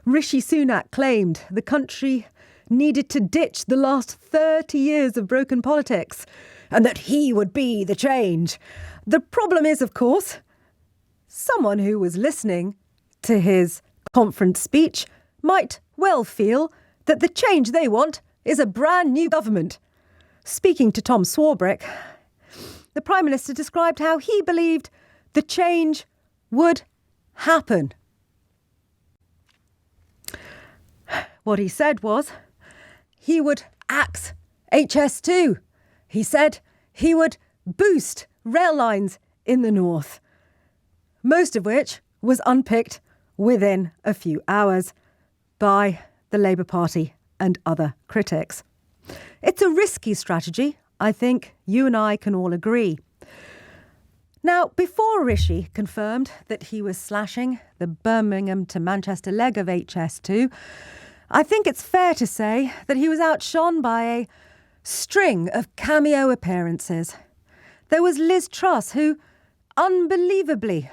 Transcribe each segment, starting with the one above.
Rishi Sunak claimed the country needed to ditch the last 30 years of broken politics and that he would be the change. The problem is, of course, someone who was listening to his conference speech might well feel that the change they want is a brand new government. Speaking to Tom Swarbrick, the Prime Minister described how he believed the change would happen. What he said was he would axe HS2. He said he would boost rail lines in the north, most of which was unpicked within a few hours by the Labour Party and other critics. It's a risky strategy, I think you and I can all agree. Now, before Rishi confirmed that he was slashing the Birmingham to Manchester leg of HS2, I think it's fair to say that he was outshone by a string of cameo appearances. There was Liz Truss, who unbelievably,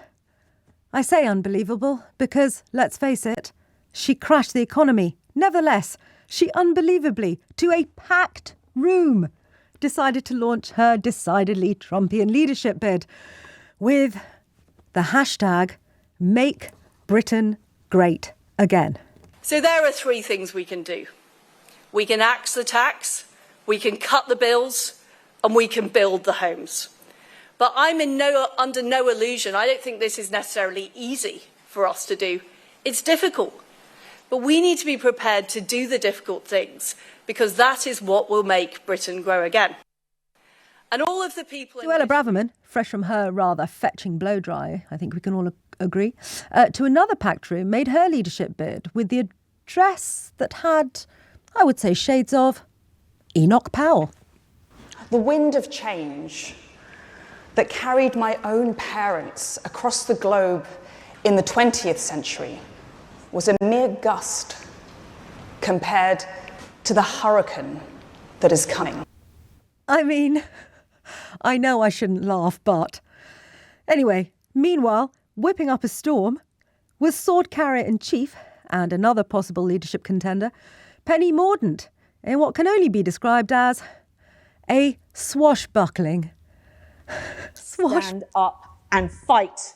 I say unbelievable because, let's face it, she crashed the economy. Nevertheless, she unbelievably, to a packed room, decided to launch her decidedly Trumpian leadership bid with the hashtag Make Britain Great Again. So there are three things we can do. We can axe the tax, we can cut the bills, and we can build the homes. But I'm under no illusion. I don't think this is necessarily easy for us to do. It's difficult. But we need to be prepared to do the difficult things because that is what will make Britain grow again. And all of the people... Suella Braverman, fresh from her rather fetching blow-dry, I think we can all agree, to another packed room, made her leadership bid with the address that had, I would say, shades of Enoch Powell. The wind of change that carried my own parents across the globe in the 20th century was a mere gust compared to the hurricane that is coming. I mean, I know I shouldn't laugh, but... Anyway, meanwhile, whipping up a storm was sword carrier-in-chief and another possible leadership contender, Penny Mordaunt, in what can only be described as a swashbuckling. Stand up and fight.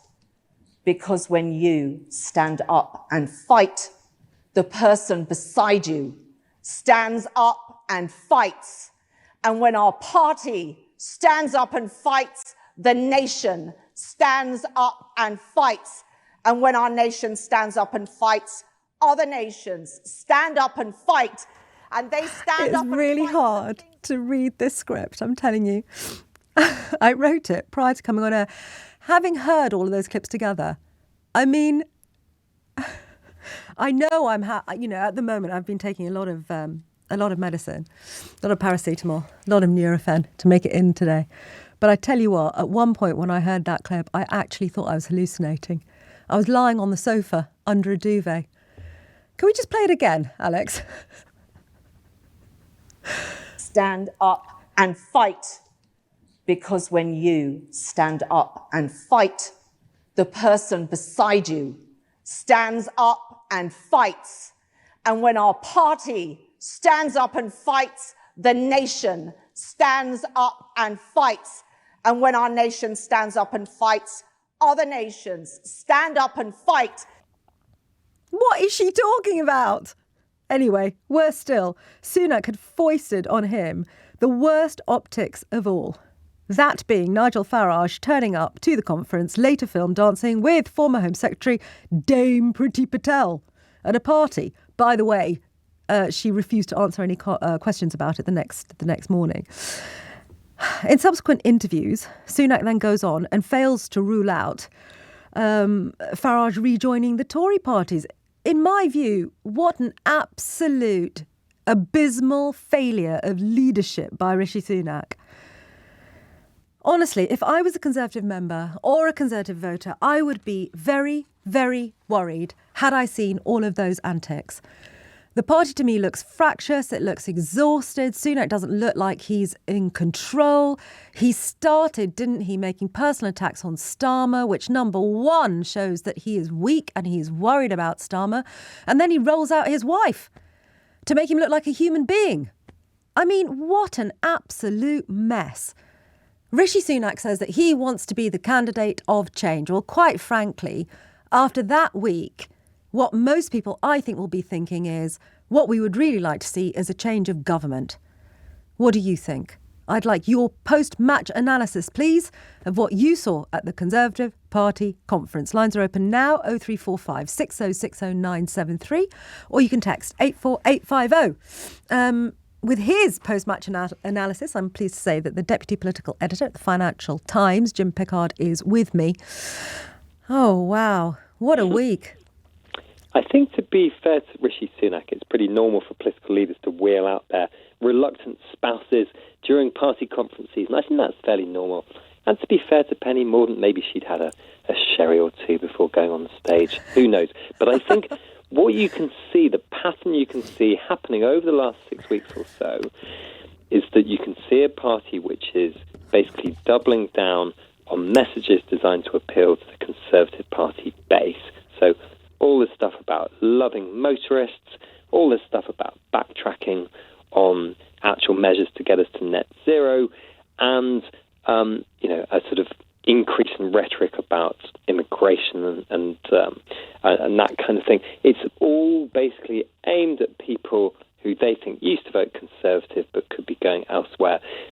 Because when you stand up and fight, the person beside you stands up and fights. And when our party stands up and fights, the nation stands up and fights. And when our nation stands up and fights, other nations stand up and fight. And they stand up and fight. It's really hard to read this script, I'm telling you. I wrote it prior to coming on air. Having heard all of those clips together, I mean, I know at the moment I've been taking a lot of medicine, a lot of paracetamol, a lot of Nurofen to make it in today. But I tell you what, at one point when I heard that clip, I actually thought I was hallucinating. I was lying on the sofa under a duvet. Can we just play it again, Alex? Stand up and fight. Because when you stand up and fight, the person beside you stands up and fights. And when our party stands up and fights, the nation stands up and fights. And when our nation stands up and fights, other nations stand up and fight. What is she talking about? Anyway, worse still, Sunak had foisted on him the worst optics of all. That being Nigel Farage turning up to the conference, later filmed dancing with former Home Secretary Dame Priti Patel at a party. By the way, she refused to answer any questions about it the next morning. In subsequent interviews, Sunak then goes on and fails to rule out Farage rejoining the Tory parties. In my view, what an absolute abysmal failure of leadership by Rishi Sunak. Honestly, if I was a Conservative member or a Conservative voter, I would be very, very worried had I seen all of those antics. The party to me looks fractious, it looks exhausted. Sunak doesn't look like he's in control. He started, didn't he, making personal attacks on Starmer, which number one shows that he is weak and he's worried about Starmer. And then he rolls out his wife to make him look like a human being. I mean, what an absolute mess. Rishi Sunak says that he wants to be the candidate of change. Well, quite frankly, after that week, what most people, I think, will be thinking is what we would really like to see is a change of government. What do you think? I'd like your post-match analysis, please, of what you saw at the Conservative Party conference. Lines are open now, 0345 6060 973, or you can text 84850. With his post-match analysis, I'm pleased to say that the Deputy Political Editor at the Financial Times, Jim Pickard, is with me. Oh, wow. What a week. I think, to be fair to Rishi Sunak, it's pretty normal for political leaders to wheel out their reluctant spouses during party conference season. I think that's fairly normal. And to be fair to Penny Mordaunt, maybe she'd had a sherry or two before going on the stage. Who knows? But I think what you can see, the pattern you can see happening over the last 6 weeks or so, is that you can see a party which is basically doubling down on messages designed to appeal to the Conservative Party base. So all this stuff about loving motorists, all this stuff about backtracking on actual measures to get us to net zero, and a sort of increase in rhetoric about immigration and that kind of thing. It's all basically aimed at people who they think used to vote Conservative but could be going elsewhere.